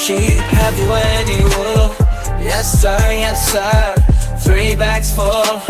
sheep, have you any wool? Yes sir, 3 bags full.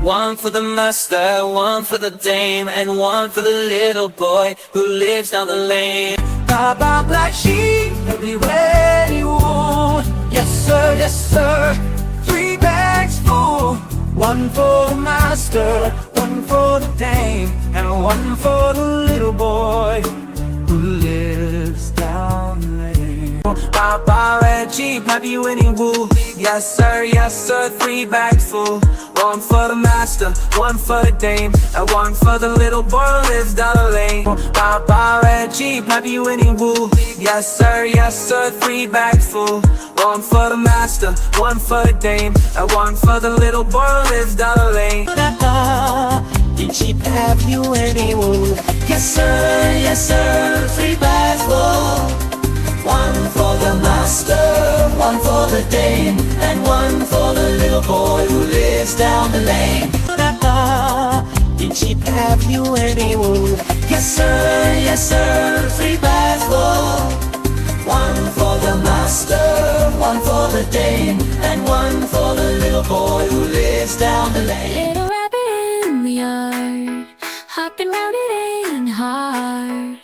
One for the master, one for the dame, and one for the little boy who lives down the lane. Baa Baa Black Sheep, have you any wool? Yes sir, 3 bags full. One for the master, one for the dame, and one for the little boy who lives down the lane. Baa Baa Red Sheep, have you any wool? Yes sir, 3 bags full. One for the master, one for the dame, and one for the little boy who lives down the lane. Baa Baa Red Sheep, have you any wool? Yes sir, 3 bags full. One for the master, one for the dame, and one for the little boy who lives down the lane. Did sheep have you any wool? Yes sir, 3 bags full. One for the master, one for the dame, and one for the little boy who lives down the lane. Did sheep have you any wool? Yes sir, 3 bags full. One for the master, one for the dame, and one for the little boy who lives down the lane. Little rabbit in the yard, hopping round it ain't hard.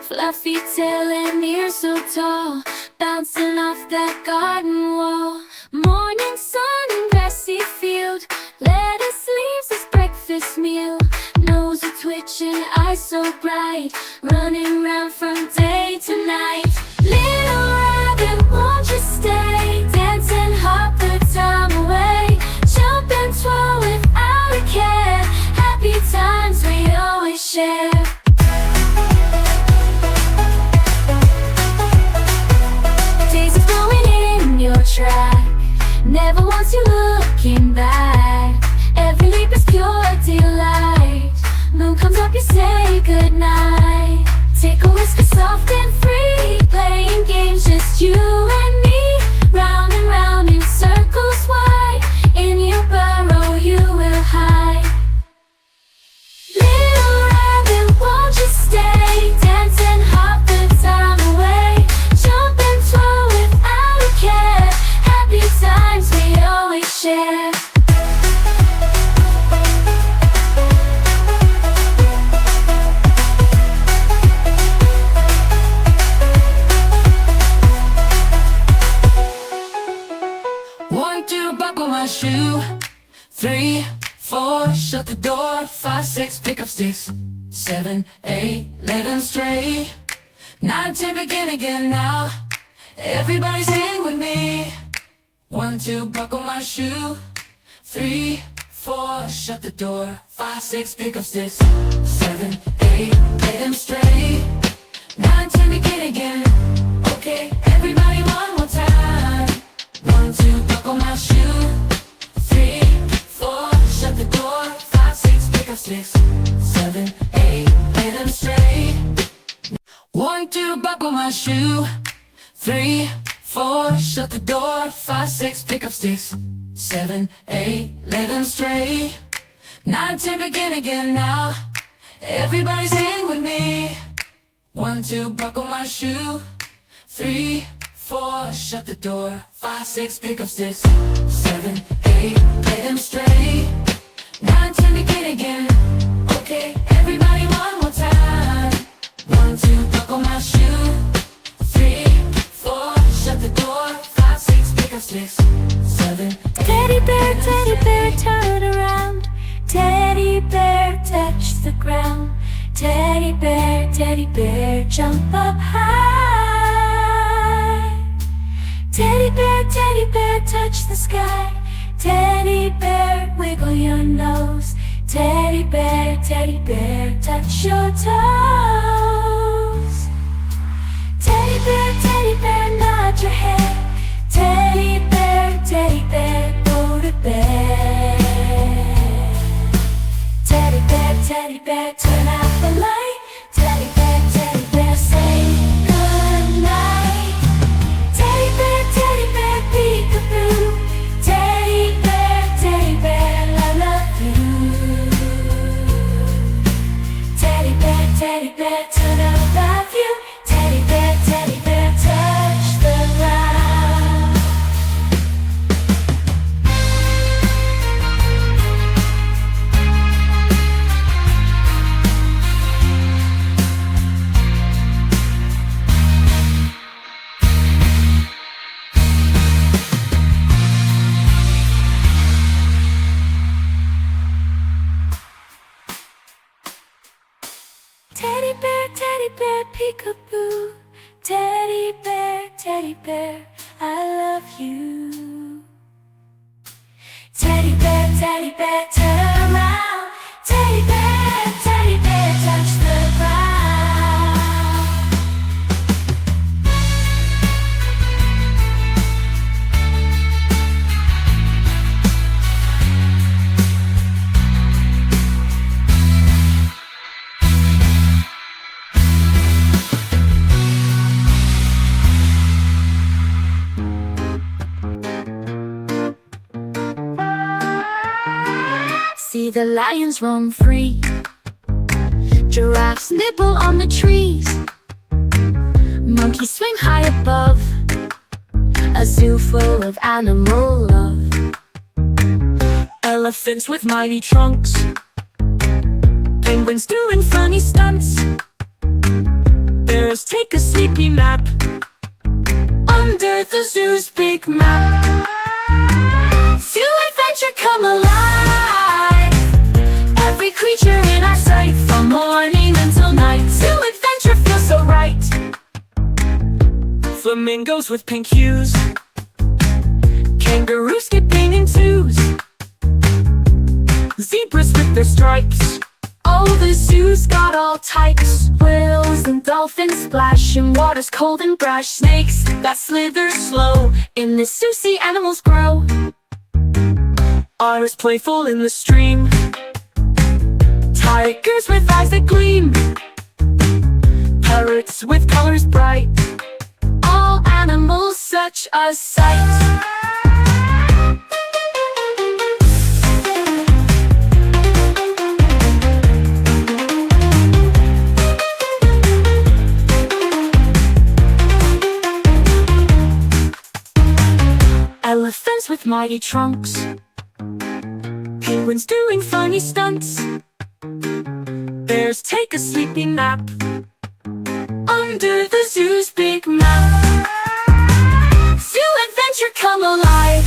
Fluffy tail and ears so tall, bouncing off that garden wall. Morning sun in grassy field, lettuce leaves his breakfast meal. Nose a twitching, eyes so bright, running round from day to night. Little rabbit, won't you stay? Dance and hop the time away. Jump and twirl without a care. Happy times we always share. Days are flowing in your track, never once you looking back. Every leap is pure delight. Moon comes up, you say goodnight. Take a risk, it's soft and free, playing games, just you and me. Round and round in circles wide, in your burrow you will hide. Little rabbit, won't you stay? Dance and hop the time away. Jump and twirl without a care. Happy times we always share. One, two, buckle my shoe. 3, 4, shut the door. 5, 6, pick up sticks. 7, 8, let them stray. 9, 10, begin again now. Everybody sing with me. 1, 2, buckle my shoe. 3, 4, shut the door. 5, 6, pick up sticks. 7, 8, let them stray. 9, 10, begin again. Okay, everybody one more time. 1, 2, buckle my shoe. 3, 4, shut the door. 5, 6, pick up sticks. 7, 8, let them stray. 1, 2, buckle my shoe. 3, 4, shut the door. 5, 6, pick up sticks. 7, 8, let them stray. 9, 10, begin again now. Everybody sing with me. 1, 2, buckle my shoe. 3, 4, shut the door. 5, 6, pick up sticks. 7, 8, let them stray. 9, 10, begin again. Okay, everybody one more time. 1, 2, buckle my shoe. 3, 4, shut the door. 5, 6, pick up sticks. 7, 8. Teddy bear, turn around. Teddy bear, touch the ground. Teddy bear, jump up high. Teddy bear, touch the sky. Teddy bear, wiggle your nose. Teddy bear, touch your toes. Teddy bear, nod your head. Teddy bear, go to bed. Teddy bear, turn out the light. Teddy bear, say goodnight. Teddy bear, peek-a-boo. Teddy bear, I love you. Teddy bear, turn out, love you. Teddy bear, touch teddy bear, peekaboo. Teddy bear, I love you. Teddy bear, turn around. Teddy bear, touch the ground. See the lions roam free, giraffes nibble on the trees, monkeys swing high above, a zoo full of animal love. Elephants with mighty trunks, penguins doing funny stunts, bears take a sleepy nap under the zoo's big map. Feel adventure come alive, every creature in our sight, from morning until night. Zoo adventure feels so right. Flamingos with pink hues, kangaroos skipping in twos, zebras with their stripes. Oh, the zoo's got all types. Whales and dolphins splash in waters cold and brash. Snakes that slither slow, in the zoo sea animals grow. Otters playful in the stream, tigers with eyes that gleam, parrots with colors bright, all animals such a sight. Elephants with mighty trunks, penguins doing funny stunts, bears take a sleepy nap under the zoo's big map. Feel adventure come alive,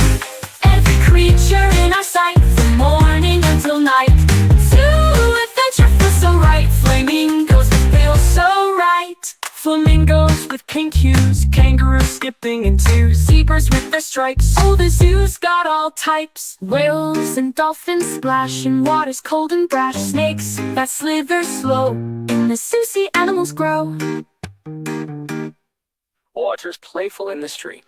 every creature in our sight, from morning until night. Zoo adventure feels so right. Flamingos that feel so right. Flamingos with pink hues, kangaroos skipping in twos, zebras with their stripes. Oh, the zoo's got all types. Whales and dolphins splash in waters cold and brash. Snakes that slither slow, in the zoo sea animals grow. Otters playful in the stream,